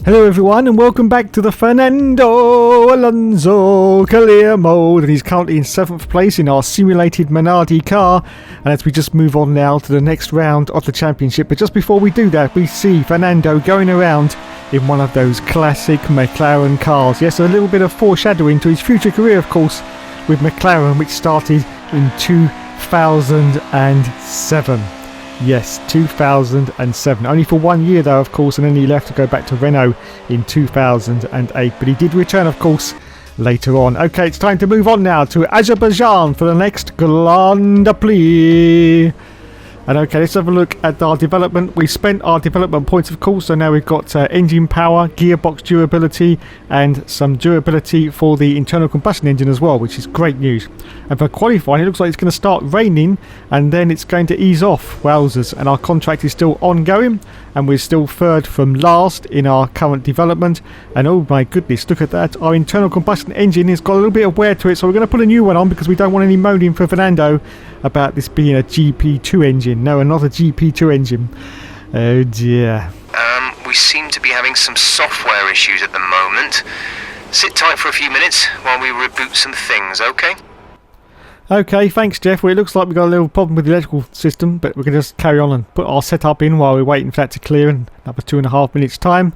Hello everyone and welcome back to the Fernando Alonso career mode, and he's currently in 7th place in our simulated Minardi car. And as we just move on now to the next round of the championship, but just before we do that, we see Fernando going around in one of those classic McLaren cars. Yes, a little bit of foreshadowing to his future career, of course, with McLaren, which started in 2007. Yes, 2007. Only for 1 year though, of course, and then he left to go back to Renault in 2008. But he did return, of course, later on. Okay, it's time to move on now to Azerbaijan for the next Grand Prix. And okay, let's have a look at our development. We spent our development points, of course, so now we've got engine power, gearbox durability, and some durability for the internal combustion engine as well, which is great news. And for qualifying, it looks like it's going to start raining, and then it's going to ease off. Wowzers. And our contract is still ongoing, and we're still third from last in our current development. And oh my goodness, look at that. Our internal combustion engine has got a little bit of wear to it, so we're going to put a new one on because we don't want any moaning for Fernando about this being a GP2 engine. No, another GP2 engine. Oh dear. We seem to be having some software issues at the moment. Sit tight for a few minutes while we reboot some things, okay? Okay, thanks Jeff. Well, it looks like we've got a little problem with the electrical system, but we can just carry on and put our setup in while we're waiting for that to clear in another 2.5 minutes time.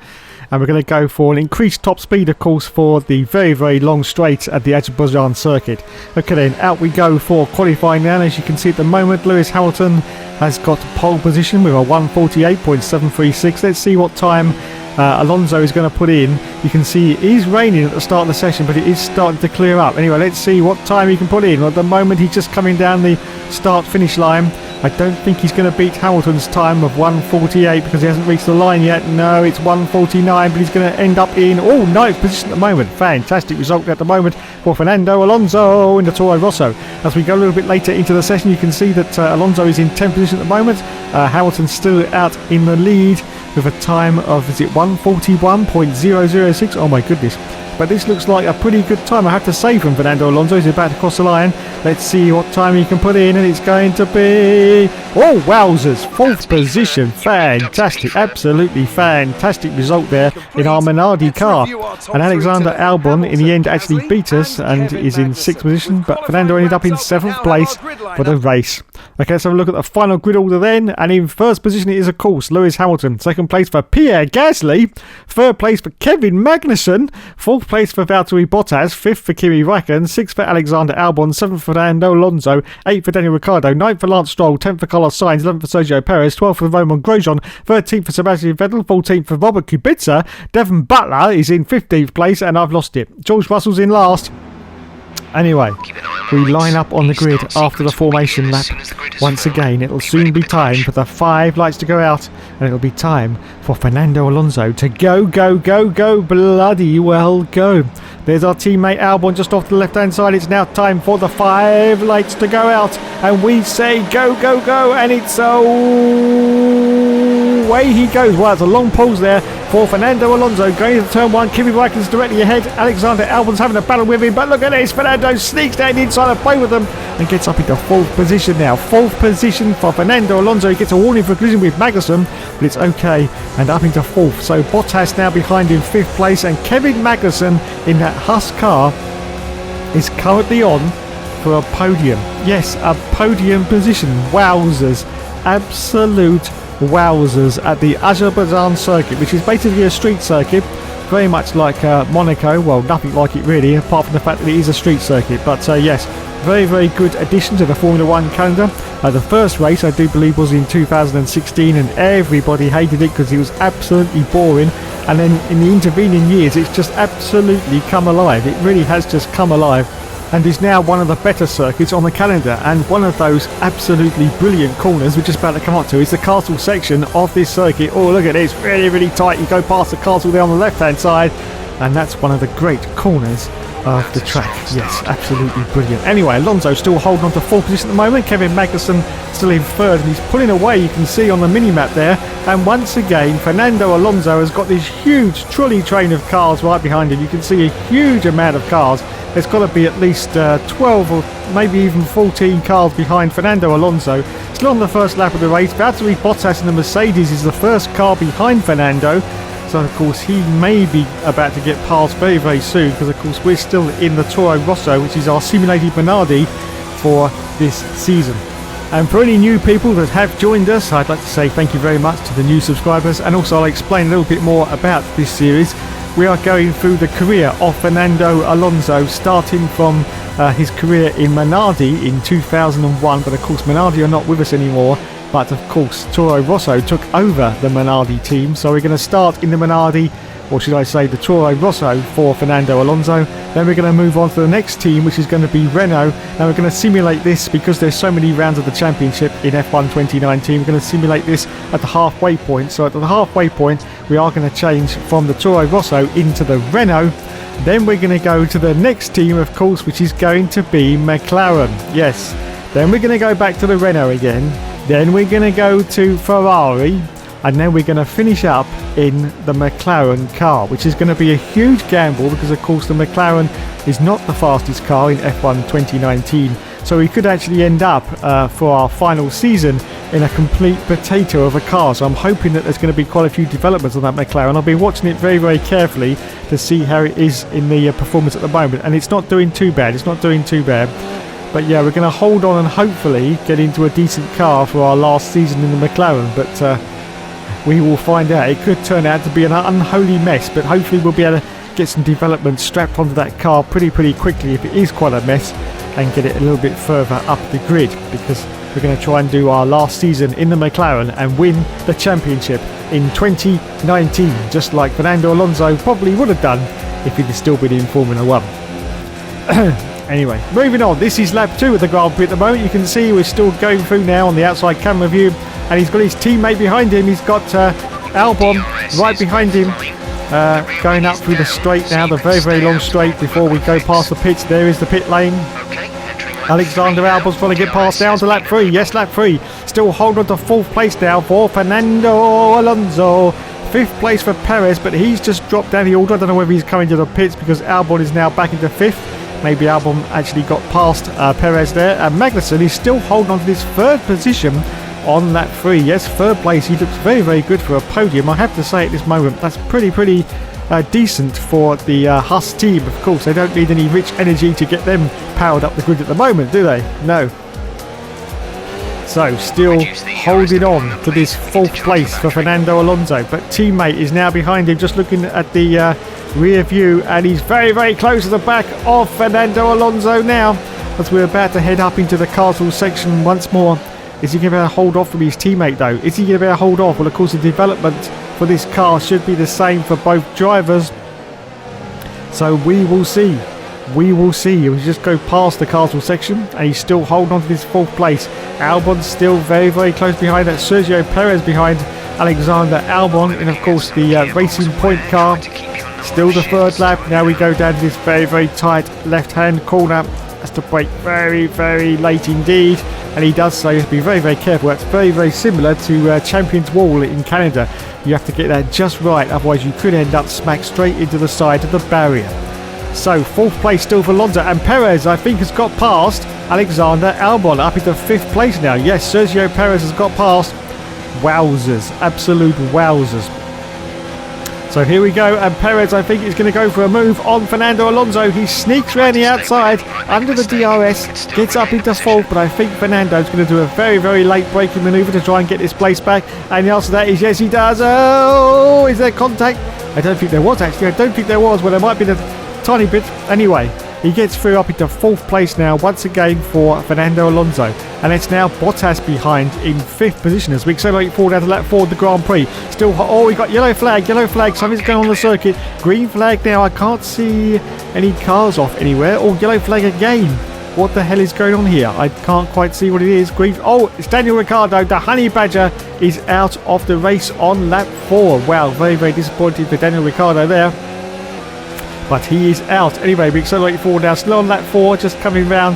And we're going to go for an increased top speed, of course, for the very, very long straights at the Azerbaijan circuit. Okay then, out we go for qualifying now. As you can see at the moment, Lewis Hamilton has got pole position with a 1:48.736. Let's see what time Alonso is going to put in. You can see it is raining at the start of the session, but it is starting to clear up. Anyway, let's see what time he can put in. Well, at the moment, he's just coming down the start-finish line. I don't think he's going to beat Hamilton's time of 1:48 because he hasn't reached the line yet. No, it's 1:49, but he's going to end up in 9th position at the moment. Fantastic result at the moment for Fernando Alonso in the Toro Rosso. As we go a little bit later into the session, you can see that Alonso is in 10th position at the moment. Hamilton's still out in the lead with a time of, is it 1:41.006? Oh my goodness. But this looks like a pretty good time, I have to say, from Fernando Alonso. He's about to cross the line. Let's see what time he can put in, and it's going to be... Oh, wowzers! 4th position. Fantastic. Absolutely fantastic result there in our Minardi car. And Alexander Albon, in the end, actually beat us and is in 6th position, but Fernando ended up in 7th place for the race. Okay, let's have a look at the final grid order then. And in 1st position it is, of course, Lewis Hamilton. 2nd place for Pierre Gasly. 3rd place for Kevin Magnussen. 4th place for Valtteri Bottas. 5th for Kimi Räikkönen. 6th for Alexander Albon. 7th for Fernando Alonso. 8th for Daniel Ricciardo. 9th for Lance Stroll. 10th for Carlos Sainz. 11th for Sergio Perez. 12th for Romain Grosjean. 13th for Sebastian Vettel. 14th for Robert Kubica. Devon Butler is in 15th place, and I've lost it. George Russell's in last. Anyway, we line up on the grid after the formation lap. Once again, it'll soon be time for the 5 lights to go out, and it'll be time for Fernando Alonso to go, bloody well go. There's our teammate Albon just off to the left-hand side. It's now time for the 5 lights to go out, and we say go, and it's away he goes. Well, it's a long pause there for Fernando Alonso going into turn 1. Kimi Räikkönen's directly ahead. Alexander Albon's having a battle with him, but look at this. Fernando sneaks down inside and play with them and gets up into 4th position now. 4th position for Fernando Alonso. He gets a warning for collision with Magnussen, but it's okay, and up into 4th. So Bottas now behind in 5th place, and Kevin Magnussen in that Haas car is currently on for a podium. Yes, a podium position. Wowzers. Absolute wowzers at the Azerbaijan circuit, which is basically a street circuit, very much like Monaco. Well, nothing like it really, apart from the fact that it is a street circuit. But yes, very, very good addition to the Formula 1 calendar. The first race, I do believe, was in 2016, and everybody hated it because it was absolutely boring. And then in the intervening years, it's just absolutely come alive. It really has just come alive, and is now one of the better circuits on the calendar. And one of those absolutely brilliant corners we're just about to come up to is the castle section of this circuit. Oh, look at this, really, really tight. You go past the castle there on the left-hand side, and that's one of the great corners of the track. Yes, absolutely brilliant. Anyway, Alonso still holding on to 4th position at the moment. Kevin Magnussen still in 3rd, and he's pulling away, you can see on the mini-map there. And once again, Fernando Alonso has got this huge trolley train of cars right behind him. You can see a huge amount of cars. There's got to be at least 12 or maybe even 14 cars behind Fernando Alonso. Still on the first lap of the race, Valtteri Bottas in the Mercedes is the first car behind Fernando. So of course he may be about to get past very, very soon, because of course we're still in the Toro Rosso, which is our simulated Minardi for this season. And for any new people that have joined us, I'd like to say thank you very much to the new subscribers, and also I'll explain a little bit more about this series. We are going through the career of Fernando Alonso, starting from his career in Minardi in 2001, but of course Minardi are not with us anymore, but of course Toro Rosso took over the Minardi team, so we're going to start in the Minardi, or should I say the Toro Rosso, for Fernando Alonso. Then we're going to move on to the next team, which is going to be Renault. Now we're going to simulate this because there's so many rounds of the championship in F1 2019. We're going to simulate this at the halfway point. So at the halfway point we are going to change from the Toro Rosso into the Renault. Then we're going to go to the next team, of course, which is going to be McLaren. Yes. Then we're going to go back to the Renault again. Then we're going to go to Ferrari. And then we're going to finish up in the McLaren car, which is going to be a huge gamble because of course the McLaren is not the fastest car in F1 2019. So we could actually end up for our final season in a complete potato of a car. So I'm hoping that there's going to be quite a few developments on that McLaren. I've been watching it very, very carefully to see how it is in the performance at the moment. And it's not doing too bad. It's not doing too bad. But yeah, we're going to hold on and hopefully get into a decent car for our last season in the McLaren. But we will find out. It could turn out to be an unholy mess, but hopefully we'll be able to get some development strapped onto that car pretty quickly if it is quite a mess, and get it a little bit further up the grid, because we're going to try and do our last season in the McLaren and win the championship in 2019, just like Fernando Alonso probably would have done if he'd still been in Formula 1. Anyway, moving on. This is lap 2 of the Grand Prix at the moment. You can see we're still going through now on the outside camera view, and he's got his teammate behind him. He's got Albon right behind him, going up through the straight now, the very, very long straight before we go past the pits. There is the pit lane. Alexander Albon's trying to get past down to lap 3. Yes, lap 3. Still hold on to 4th place now for Fernando Alonso. 5th place for Perez, but he's just dropped down the order. I don't know whether he's coming to the pits because Albon is now back into 5th. Maybe Albon actually got past Perez there. And Magnussen is still holding on to this 3rd position on lap 3. Yes, 3rd place. He looks very, very good for a podium. I have to say at this moment, that's pretty decent for the Haas team. Of course, they don't need any rich energy to get them powered up the grid at the moment, do they? No. So, still holding on to this 4th place for Fernando Alonso. But teammate is now behind him, just looking at the rear view, and he's very, very close to the back of Fernando Alonso now, as we're about to head up into the castle section once more. Is he going to be able to hold off from his teammate though? Is he going to be able to hold off? Well, of course the development for this car should be the same for both drivers, so we will see. We will see. We just go past the castle section and he's still holding on to this 4th place. Albon's still very, very close behind that. Sergio Perez behind Alexander Albon in, of course, the Racing Point car. Still the 3rd lap. Now we go down to this very, very tight left-hand corner. Has to brake very, very late indeed. And he does so. You have to be very, very careful. That's very, very similar to Champions Wall in Canada. You have to get that just right. Otherwise you could end up smacked straight into the side of the barrier. So 4th place still for Alonso. And Perez, I think, has got past Alexander Albon. Up into 5th place now. Yes, Sergio Perez has got past. Wowzers. Absolute wowzers. So here we go, and Perez, I think, is going to go for a move on Fernando Alonso. He sneaks around the outside under the DRS, gets up into 4th, but I think Fernando's going to do a very, very late braking manoeuvre to try and get this place back. And the answer to that is yes, he does. Oh, is there contact? I don't think there was, actually. I don't think there was. Well, there might be a tiny bit. Anyway, he gets through up into 4th place now, once again for Fernando Alonso. And it's now Bottas behind in 5th position as we accelerate forward down to lap 4 of the Grand Prix. Still, oh, we got yellow flag, something's going on the circuit. Green flag now, I can't see any cars off anywhere. Oh, yellow flag again. What the hell is going on here? I can't quite see what it is. Green, oh, it's Daniel Ricciardo. The Honey Badger is out of the race on lap 4. Wow, very, very disappointing for Daniel Ricciardo there. But he is out. Anyway, we accelerate forward now. Still on lap 4, just coming round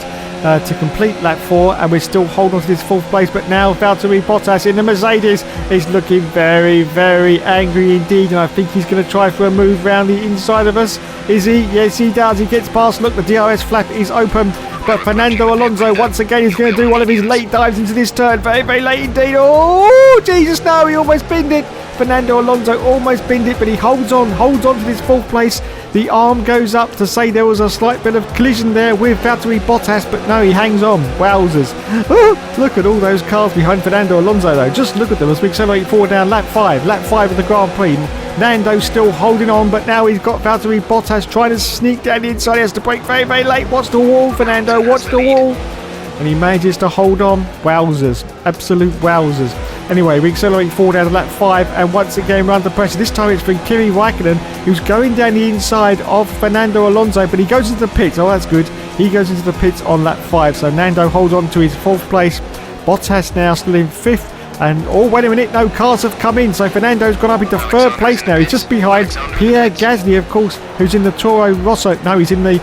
to complete lap 4. And we're still holding on to this 4th place. But now Valtteri Bottas in the Mercedes is looking very, very angry indeed. And I think he's going to try for a move round the inside of us. Is he? Yes, he does. He gets past. Look, the DRS flap is open. But Fernando Alonso, once again, is going to do one of his late dives into this turn. Very, very late indeed. Oh, Jesus, no. He almost binned it. Fernando Alonso almost binned it, but he holds on to this 4th place. The arm goes up to say there was a slight bit of collision there with Valtteri Bottas, but no, he hangs on. Wowzers. Oh, look at all those cars behind Fernando Alonso though. Just look at them as we accelerate forward down lap 5 of the Grand Prix. Nando's still holding on, but now he's got Valtteri Bottas trying to sneak down the inside. He has to brake very, very late. Watch the wall, Fernando, watch the wall. And he manages to hold on. Wowzers. Absolute wowzers. Anyway, we accelerate forward down to lap 5, and once again we're under pressure. This time it's from Kimi Raikkonen, who's going down the inside of Fernando Alonso, but he goes into the pits. Oh, that's good. He goes into the pits on lap 5, so Nando holds on to his 4th place. Bottas now still in 5th. And, oh, wait a minute, no, cars have come in, so Fernando's gone up into 3rd place now. He's just behind Pierre Gasly, of course, who's in the Toro Rosso. No, he's in the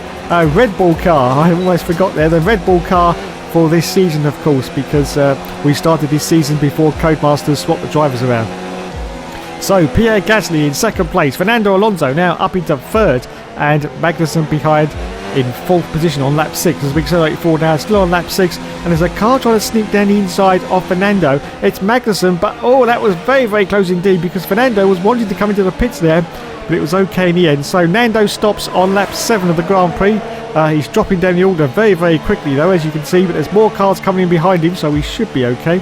Red Bull car. I almost forgot there, the Red Bull car for this season, of course, because we started this season before Codemasters swapped the drivers around. So, Pierre Gasly in 2nd place. Fernando Alonso now up into 3rd, and Magnussen behind in 4th position on lap 6 as we accelerate forward now, still on lap 6, and there's a car trying to sneak down the inside of Fernando. It's Magnussen, but oh, that was very, very close indeed, because Fernando was wanting to come into the pits there, but it was okay in the end. So Nando stops on lap 7 of the Grand Prix. He's dropping down the order very, very quickly though, as you can see, but there's more cars coming in behind him, so he should be okay.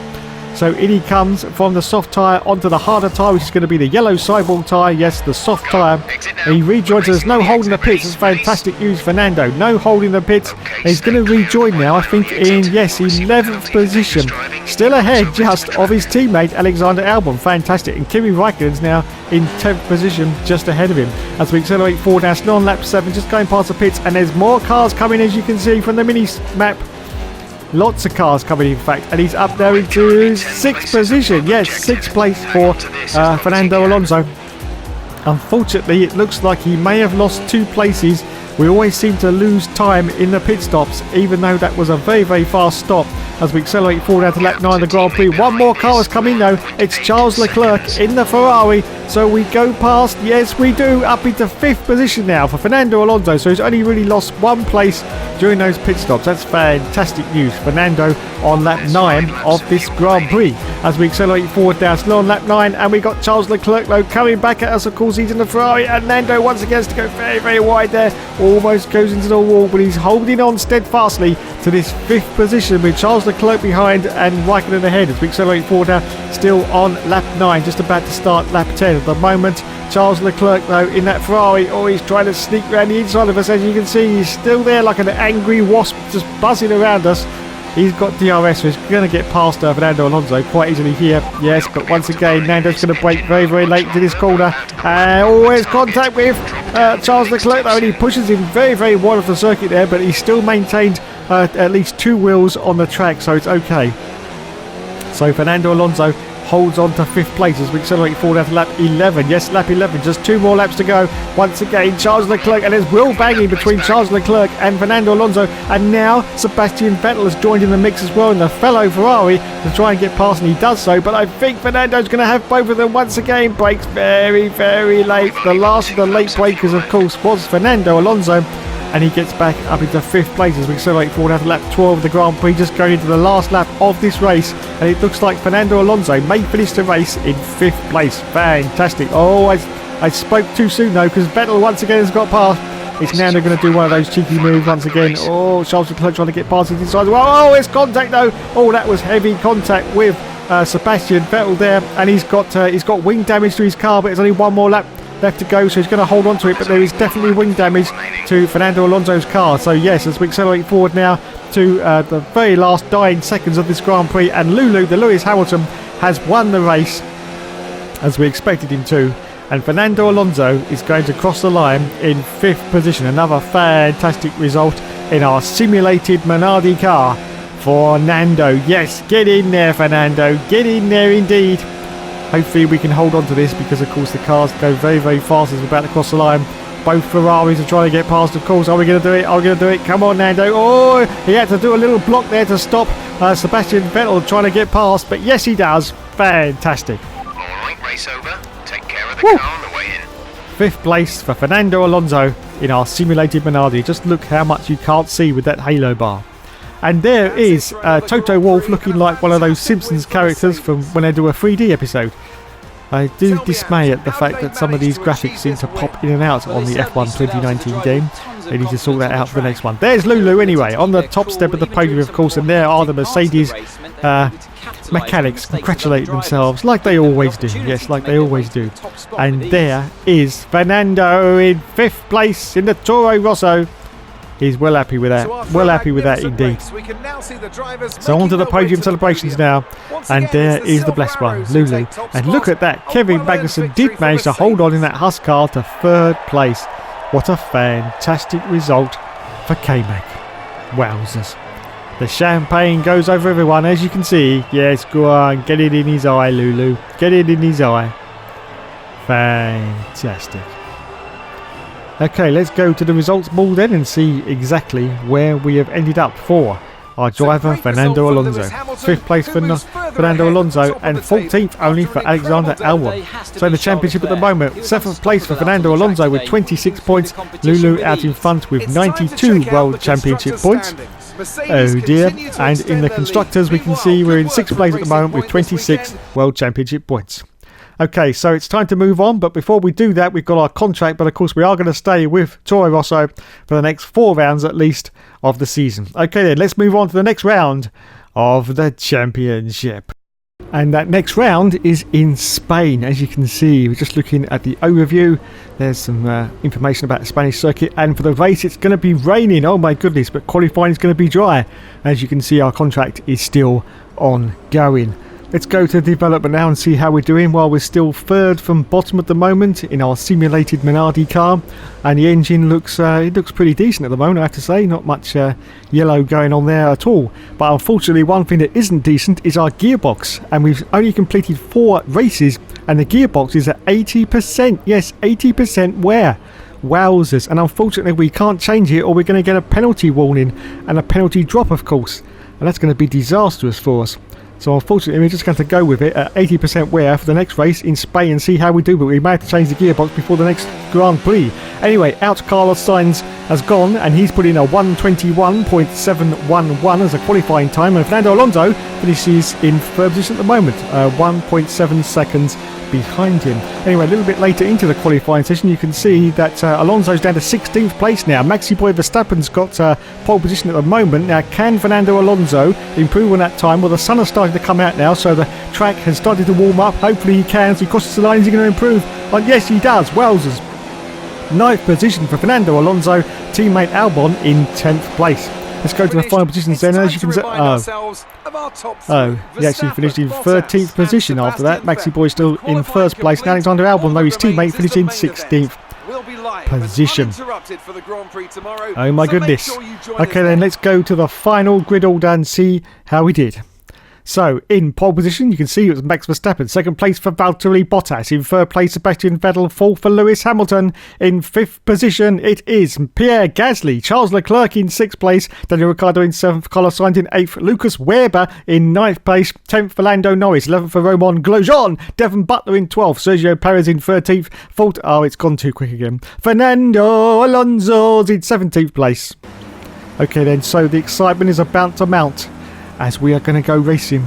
So in he comes from the soft tyre onto the harder tyre, which is going to be the yellow sidewall tyre. Yes, the soft tyre. He rejoins. There's no hold in the pits. It's fantastic news for Nando. No hold in the pits. He's going to rejoin now, I think, in, yes, 11th position. Still ahead just of his teammate Alexander Albon. Fantastic. And Kimi Raikkonen's now in 10th position, just ahead of him. As we accelerate forward now, still on lap 7, just going past the pits. And there's more cars coming, as you can see from the mini map. Lots of cars coming, in fact, and he's up there into 6th position. Yes, 6th place for Fernando Alonso. Unfortunately, it looks like he may have lost 2 places. We always seem to lose time in the pit stops, even though that was a very, very fast stop. As we accelerate forward out to lap 9 of the Grand Prix. One more car has come in though. It's Charles Leclerc in the Ferrari. So we go past, yes we do, up into 5th position now for Fernando Alonso. So he's only really lost 1 place during those pit stops. That's fantastic news. Fernando on lap 9 of this Grand Prix. As we accelerate forward down, still on lap 9, and we got Charles Leclerc though coming back at us. Of course, he's in the Ferrari, and Nando once again has to go very, very wide there. Almost goes into the wall, but he's holding on steadfastly to this 5th position with Charles Leclerc behind and Raikkonen ahead. As we accelerate forward now, still on lap 9, just about to start lap 10 at the moment. Charles Leclerc though in that Ferrari, oh, he's trying to sneak around the inside of us. As you can see, he's still there like an angry wasp just buzzing around us. He's got DRS, so he's going to get past Fernando Alonso quite easily here. Yes, but once again, Nando's going to brake very, very late into this corner. Always contact with Charles Leclerc though, and he pushes him very, very wide off the circuit there, but he's still maintained at least 2 wheels on the track, so it's okay. So Fernando Alonso holds on to 5th place as we accelerate forward after lap 11. Yes, lap 11, just 2 more laps to go. Once again, Charles Leclerc, and there's wheel banging between Charles Leclerc and Fernando Alonso. And now Sebastian Vettel has joined in the mix as well in the fellow Ferrari to try and get past, and he does so. But I think Fernando's going to have both of them once again. Brakes very, very late. The last of the late breakers, of course, was Fernando Alonso. And he gets back up into 5th place as we accelerate forward after lap 12 of the Grand Prix, just going into the last lap of this race. And it looks like Fernando Alonso may finish the race in 5th place. Fantastic. Oh, I spoke too soon though, because Vettel once again has got past. It's now they're going to do one of those cheeky moves once again. Oh, Charles Leclerc trying to get past his inside. Oh, it's contact though. Oh, that was heavy contact with Sebastian Vettel there. And he's got wing damage to his car, but there's only 1 more lap left to go, so he's going to hold on to it, but there is definitely wing damage to Fernando Alonso's car. So yes, as we accelerate forward now to the very last dying seconds of this Grand Prix, and Lewis Hamilton has won the race as we expected him to, and Fernando Alonso is going to cross the line in 5th position. Another fantastic result in our simulated Minardi car for Nando. Yes, get in there, Fernando, get in there indeed. Hopefully we can hold on to this, because of course the cars go very, very fast as we're about to cross the line. Both Ferraris are trying to get past, of course. Are we going to do it? Are we going to do it? Come on, Nando. Oh, he had to do a little block there to stop Sebastian Vettel trying to get past, but yes he does. Fantastic. Alright, race over. Take care of the car on the way in. 5th place for Fernando Alonso in our simulated Minardi. Just look how much you can't see with that halo bar. And there is Toto Wolff looking like one of those Simpsons characters from when they do a 3D episode. I do dismay at the fact that some of these graphics seem to pop in and out on the F1 2019 game. They need to sort that out for the next one. There's Lulu anyway, on the top step of the podium of course, and there are the Mercedes mechanics congratulating themselves like they always do. Yes, like they always do. And there is Fernando in 5th place in the Toro Rosso. He's well happy with that. Well happy with that indeed. So on to the podium celebrations now. And there is the blessed one, Lulu. And look at that. Kevin Magnussen did manage to hold on in that Husk car to 3rd place. What a fantastic result for K-Mag. Wowzers. The champagne goes over everyone, as you can see. Yes, go on. Get it in his eye, Lulu. Get it in his eye. Fantastic. Okay, let's go to the results board then and see exactly where we have ended up for our driver Fernando Alonso. 5th place for Fernando Alonso and 14th only for Alexander Albon. So in the championship at the moment, 7th place for Fernando Alonso with 26 points. Lulu out in front with 92 World Championship points. Oh dear. And in the constructors we can see we're in 6th place at the moment with 26 World Championship points. Okay, so it's time to move on, but before we do that, we've got our contract, but of course we are going to stay with Toro Rosso for the next 4 rounds at least of the season. Okay then, let's move on to the next round of the championship. And that next round is in Spain, as you can see. We're just looking at the overview. There's some information about the Spanish circuit, and for the race it's going to be raining, oh my goodness, but qualifying is going to be dry. As you can see, our contract is still ongoing. Let's go to development now and see how we're doing. While we're still 3rd from bottom at the moment in our simulated Minardi car, and the engine looks it looks pretty decent at the moment, I have to say. Not much yellow going on there at all. But unfortunately, one thing that isn't decent is our gearbox, and we've only completed 4 races, and the gearbox is at 80%. Yes, 80% wear. Wowzers! And unfortunately, we can't change it, or we're going to get a penalty warning and a penalty drop, of course, and that's going to be disastrous for us. So unfortunately we're just going to go with it at 80% wear for the next race in Spain and see how we do, but we may have to change the gearbox before the next Grand Prix. Anyway, out Carlos Sainz has gone and he's put in a 1:21.711 as a qualifying time, and Fernando Alonso finishes in 3rd position at the moment, 1.7 seconds behind him. Anyway, a little bit later into the qualifying session you can see that Alonso's down to 16th place now. Maxi Boy Verstappen's got pole position at the moment. Now can Fernando Alonso improve on that time? Well, the sun has started to come out now, so the track has started to warm up. Hopefully he can. As he crosses the line, is he going to improve? And yes, he does. Wowzers. 9th position for Fernando Alonso. Teammate Albon in 10th place. Let's go to the final positions then. As you can see, he actually finished in 13th position after that. Maxi Boy still in 1st place. And Alexander Albon, though, his teammate, finished in 16th position. Oh my goodness. Okay then, let's go to the final grid order and see how we did. So, in pole position, you can see it was Max Verstappen. 2nd place for Valtteri Bottas. In 3rd place, Sebastian Vettel. 4th for Lewis Hamilton. In 5th position, it is Pierre Gasly. Charles Leclerc in 6th place. Daniel Ricciardo in 7th. Carlos Sainz in 8th. Lucas Weber in 9th place. 10th for Lando Norris. 11th for Romain Grosjean. Devon Butler in 12th. Sergio Perez in 13th. Oh, it's gone too quick again. Fernando Alonso's in 17th place. Okay then, so the excitement is about to mount as we are going to go racing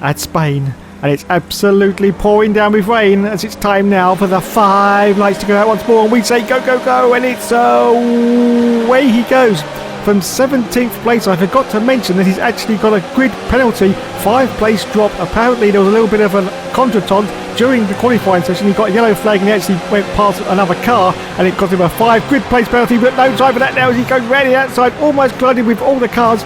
at Spain, and it's absolutely pouring down with rain as it's time now for the 5 lights to go out once more, and we say go go go, and it's away he goes from 17th place. I forgot to mention that he's actually got a grid penalty, 5 place drop. Apparently there was a little bit of a contretemps during the qualifying session. He got a yellow flag and he actually went past another car, and it got him a 5 grid place penalty, but no time for that now as he goes round outside, almost collided with all the cars.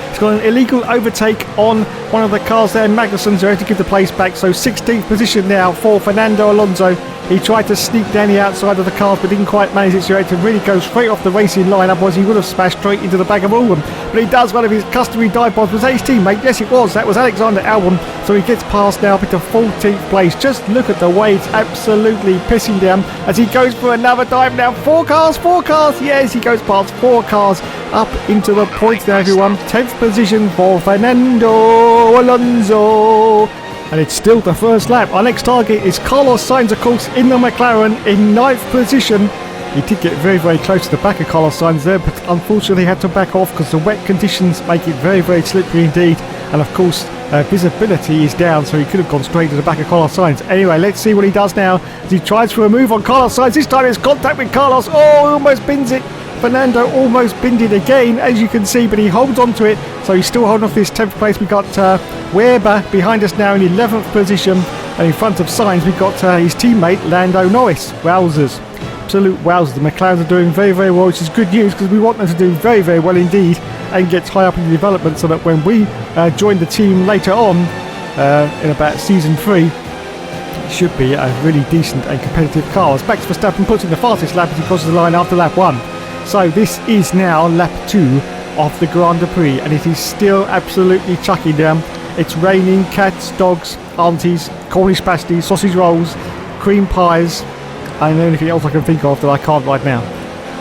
He's got an illegal overtake on one of the cars there. Magnussen's there to give the place back. So 16th position now for Fernando Alonso. He tried to sneak down the outside of the cars but didn't quite manage it, so he had to really go straight off the racing line, otherwise he would have smashed straight into the back of all of them. But he does one of his customary dive bombs. Was that his teammate? Yes it was. That was Alexander Albon. So he gets past now up into 14th place. Just look at the way it's absolutely pissing down as he goes for another dive now. 4 cars. Yes, he goes past 4 cars up into the points there, everyone. 10th position for Fernando Alonso. And it's still the first lap. Our next target is Carlos Sainz, of course, in the McLaren in 9th position. He did get very, very close to the back of Carlos Sainz there, but unfortunately had to back off because the wet conditions make it very, very slippery indeed And of course, visibility is down, so he could have gone straight to the back of Carlos Sainz. Anyway, let's see what he does now as he tries for a move on Carlos Sainz. This time it's contact with Carlos. Oh, he almost bins it. Fernando almost binned it again, as you can see, but he holds on to it. So he's still holding off this 10th place. We've got Weber behind us now in 11th position. And in front of Sainz, we've got his teammate, Lando Norris. Wowzers. Absolute wowzers. The McLarens are doing very, very well, which is good news because we want them to do very, very well indeed and get high up in the development so that when we join the team later on in about season 3, it should be a really decent and competitive car. As Max Verstappen puts in the fastest lap as he crosses the line after lap 1. So this is now lap 2 of the Grand Prix, and it is still absolutely chucking down. It's raining cats, dogs, aunties, Cornish pasties, sausage rolls, cream pies, and anything else I can think of that I can't right now.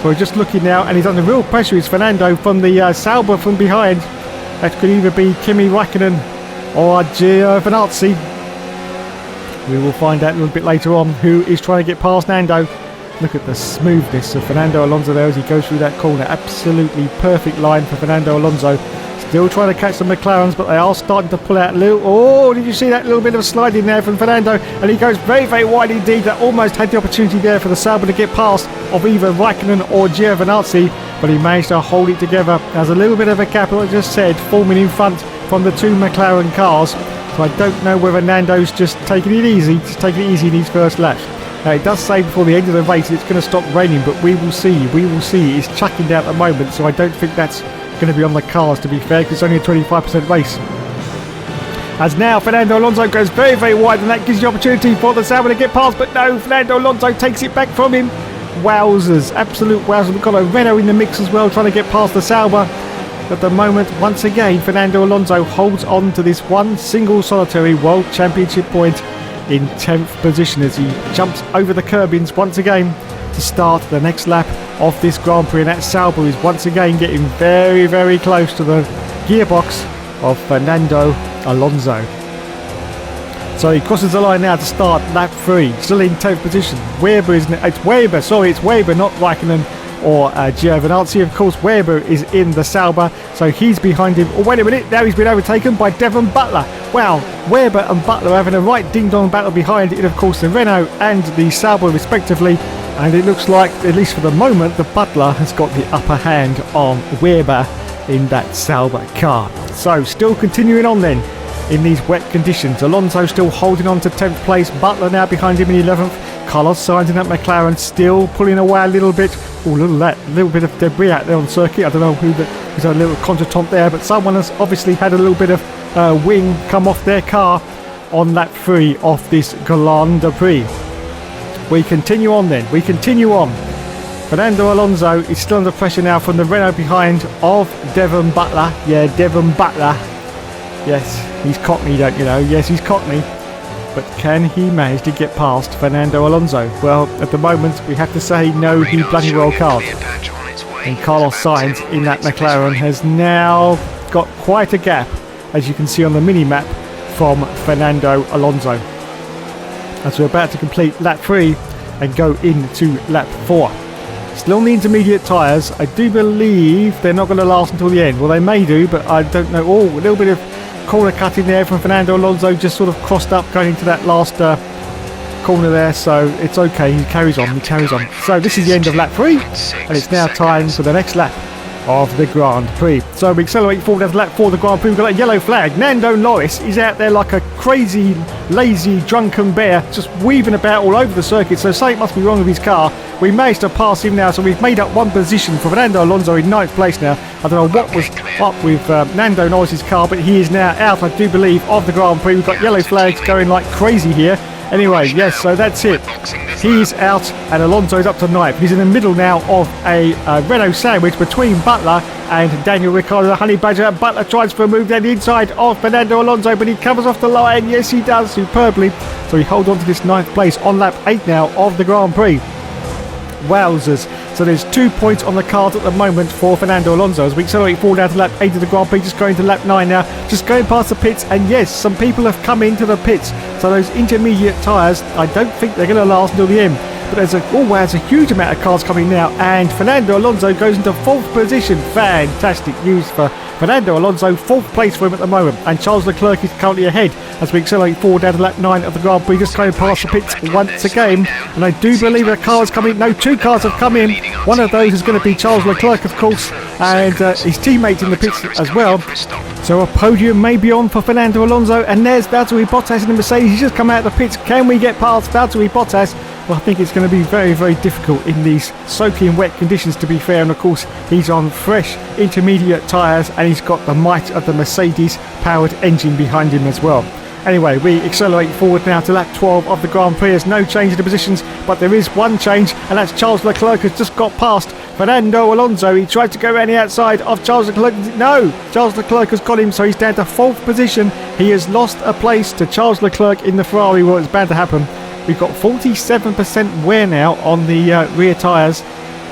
So we're just looking now, and he's under real pressure. It's Fernando from the Sauber from behind. That could either be Kimi Räikkönen or Giovinazzi. We will find out a little bit later on who is trying to get past Nando. Look at the smoothness of Fernando Alonso there as he goes through that corner. Absolutely perfect line for Fernando Alonso. Still trying to catch the McLarens, but they are starting to pull out a little. Oh, did you see that little bit of sliding there from Fernando? And he goes very, very wide indeed. That almost had the opportunity there for the Sauber to get past of either Räikkönen or Giovinazzi, but he managed to hold it together. There's a little bit of a gap, like I just said, forming in front from the two McLaren cars. So I don't know whether Nando's just taking it easy, in his first laps. It does say before the end of the race it's going to stop raining, but we will see. It's chucking down at the moment, so I don't think that's going to be on the cars, to be fair, because it's only a 25% race. As now Fernando Alonso goes very, very wide, and that gives the opportunity for the Sauber to get past, but no, Fernando Alonso takes it back from him. Wowzers, absolute wowzers. We've got a Renault in the mix as well, trying to get past the Sauber. At the moment, once again, Fernando Alonso holds on to this one single solitary World Championship point in 10th position as he jumps over the curbings once again to start the next lap of this Grand Prix, and that Sauber is once again getting very, very close to the gearbox of Fernando Alonso. So he crosses the line now to start lap 3, still in 10th position. It's Weber, not Räikkönen or Giovinazzi. Of course, Weber is in the Sauber, so he's behind him. Oh, wait a minute, now he's been overtaken by Devon Butler. Wow, Weber and Butler are having a right ding-dong battle behind it, of course, the Renault and the Sauber respectively, and it looks like, at least for the moment, the Butler has got the upper hand on Weber in that Sauber car. So, still continuing on then in these wet conditions. Alonso still holding on to 10th place, Butler now behind him in 11th. Carlos Sainz in that McLaren still pulling away a little bit. Oh, look at that, a little bit of debris out there on the circuit. I don't know who's a little contretemps there, but someone has obviously had a little bit of wing come off their car on lap 3 of this Grand Prix. We continue on. Fernando Alonso is still under pressure now from the Renault behind of Devon Butler. Yeah, Devon Butler. Yes, he's Cockney, don't you know? Yes, he's Cockney. But can he manage to get past Fernando Alonso? Well, at the moment, we have to say no, he bloody well can't. And Carlos Sainz in that McLaren has now got quite a gap, as you can see on the mini-map, from Fernando Alonso. As we're about to complete lap 3 and go into lap 4. Still on the intermediate tyres. I do believe they're not going to last until the end. Well, they may do, but I don't know. Oh, a little bit of corner cut in there from Fernando Alonso, just sort of crossed up going into that last corner there, so it's okay. He carries on. So this is the end of lap 3, and it's now time for the next lap of the Grand Prix. So we accelerate forward after lap 4 of the Grand Prix. We've got that yellow flag. Lando Norris is out there like a crazy, lazy, drunken bear, just weaving about all over the circuit, so something must be wrong with his car. We managed to pass him now, so we've made up one position for Fernando Alonso in 9th place now. I don't know what was up with Lando Norris's car, but he is now out, I do believe, of the Grand Prix. We've got yellow flags going like crazy here. Anyway, yes, so that's it. He's out, and Alonso's up to 9th. He's in the middle now of a Renault sandwich between Butler and Daniel Ricciardo, the Honey Badger. Butler tries for a move down the inside of Fernando Alonso, but he covers off the line. Yes, he does, superbly. So he holds on to this 9th place on lap 8 now of the Grand Prix. Wowzers. So there's 2 points on the card at the moment for Fernando Alonso as we accelerate forward down to lap 8 of the Grand Prix, just going to lap 9 now, just going past the pits, and yes, some people have come into the pits, so those intermediate tyres, I don't think they're going to last until the end. But there's a huge amount of cars coming now, and Fernando Alonso goes into 4th position. Fantastic news for Fernando Alonso, 4th place for him at the moment, and Charles Leclerc is currently ahead as we accelerate forward down to lap 9 of the Grand Prix, just going past the pits once again. And I do believe a car is coming. No, 2 cars have come in. One of those is going to be Charles Leclerc, of course, and his teammate in the pits as well. So a podium may be on for Fernando Alonso, and there's Valtteri Bottas in the Mercedes. He's just come out of the pits. Can we get past Valtteri Bottas? Well, I think it's going to be very, very difficult in these soaking wet conditions, to be fair. And of course, he's on fresh intermediate tyres, and he's got the might of the Mercedes powered engine behind him as well. Anyway, we accelerate forward now to lap 12 of the Grand Prix. There's no change in the positions, but there is one change, and that's Charles Leclerc has just got past Fernando Alonso. He tried to go around the outside of Charles Leclerc. No, Charles Leclerc has got him, so he's down to 4th position. He has lost a place to Charles Leclerc in the Ferrari. Well, it's bound to happen. We've got 47% wear now on the rear tyres.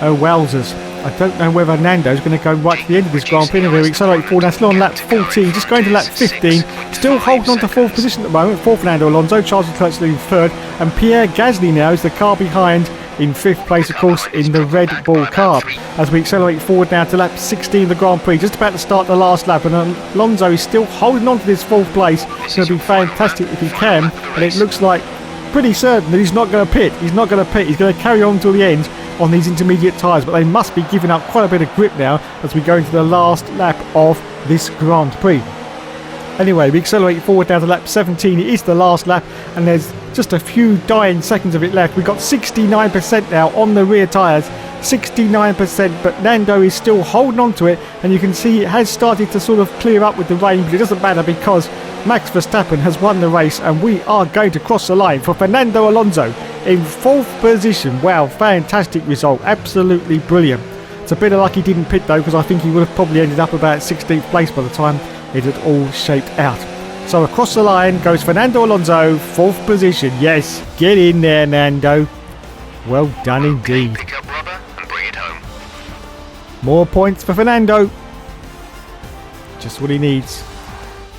Oh, wowzers. I don't know whether Nando's going to go right to the end of this Grand Prix. We accelerate forward. Now still on lap 14, just going to lap 15. Still holding on to 4th position at the moment for Fernando Alonso. Charles Leclerc in 3rd. And Pierre Gasly now is the car behind in 5th place, of course, in the Red Bull car. As we accelerate forward now to lap 16 of the Grand Prix, just about to start the last lap. And Alonso is still holding on to this 4th place. It's going to be fantastic if he can. And it looks like pretty certain that he's not going to pit. He's not going to pit. He's going to carry on till the end on these intermediate tyres, but they must be giving up quite a bit of grip now as we go into the last lap of this Grand Prix. Anyway, we accelerate forward down to lap 17. It is the last lap, and there's just a few dying seconds of it left. We've got 69% now on the rear tyres, 69%, but Nando is still holding on to it, and you can see it has started to sort of clear up with the rain, but it doesn't matter because Max Verstappen has won the race, and we are going to cross the line for Fernando Alonso in 4th position. Wow, fantastic result, absolutely brilliant. It's a bit of luck he didn't pit though, because I think he would have probably ended up about 16th place by the time it had all shaped out. So across the line goes Fernando Alonso, 4th position. Yes, get in there, Nando. Well done indeed. Pick up rubber and bring it home. More points for Fernando. Just what he needs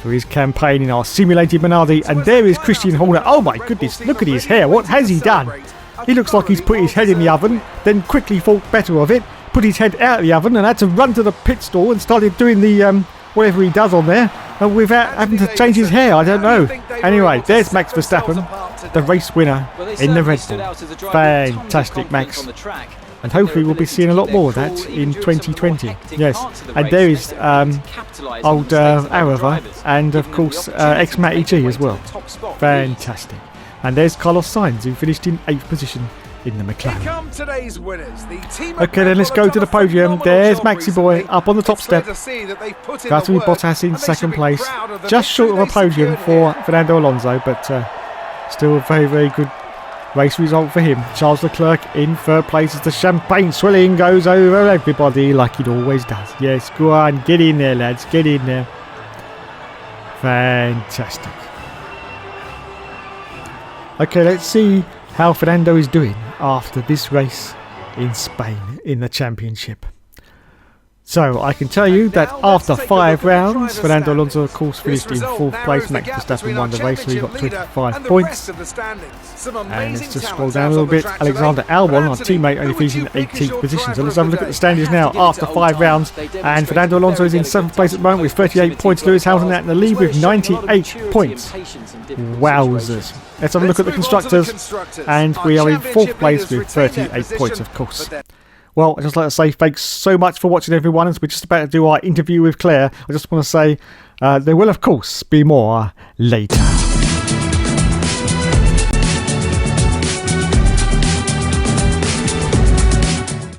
for his campaign in our simulated Minardi. And there is Christian Horner. Oh my goodness, look at his hair. What has he done? He looks like he's put his head in the oven, then quickly thought better of it, put his head out of the oven and had to run to the pit stall and started doing the whatever he does on there, without having to change his hair. I don't know. Anyway, there's Max Verstappen, the race winner in the Red Bull. Fantastic, Max. And hopefully we'll be seeing a lot more of that in 2020. Yes, and there is old Arava and of course ex-Matty G as well. Fantastic. And there's Carlos Sainz, who finished in 8th position in the McLaren. Okay, then let's go to the podium. There's Maxi Boy up on the top step. Valtteri Bottas in 2nd place. Just short of a podium for Fernando Alonso, but still a very, very good race result for him. Charles Leclerc in 3rd place as the champagne swilling goes over everybody like it always does. Yes, go on, get in there, lads, get in there. Fantastic. Okay, let's see how Fernando is doing after this race in Spain in the championship. So I can tell you that after 5 rounds, Fernando Alonso of course finished in 4th place. Max Verstappen won the race, so he got 25 points. And let's just scroll down a little bit. Alexander Albon, our teammate, only finished in 18th position. So let's have a look at the standings now after 5 rounds. And Fernando Alonso is in 7th place at the moment with 38 points. Lewis Hamilton out in the lead with 98 points. Wowzers. Let's have a look at the constructors. And we are in 4th place with 38 points, of course. Well, I'd just like to say thanks so much for watching, everyone. As we're just about to do our interview with Claire, I just want to say there will, of course, be more later.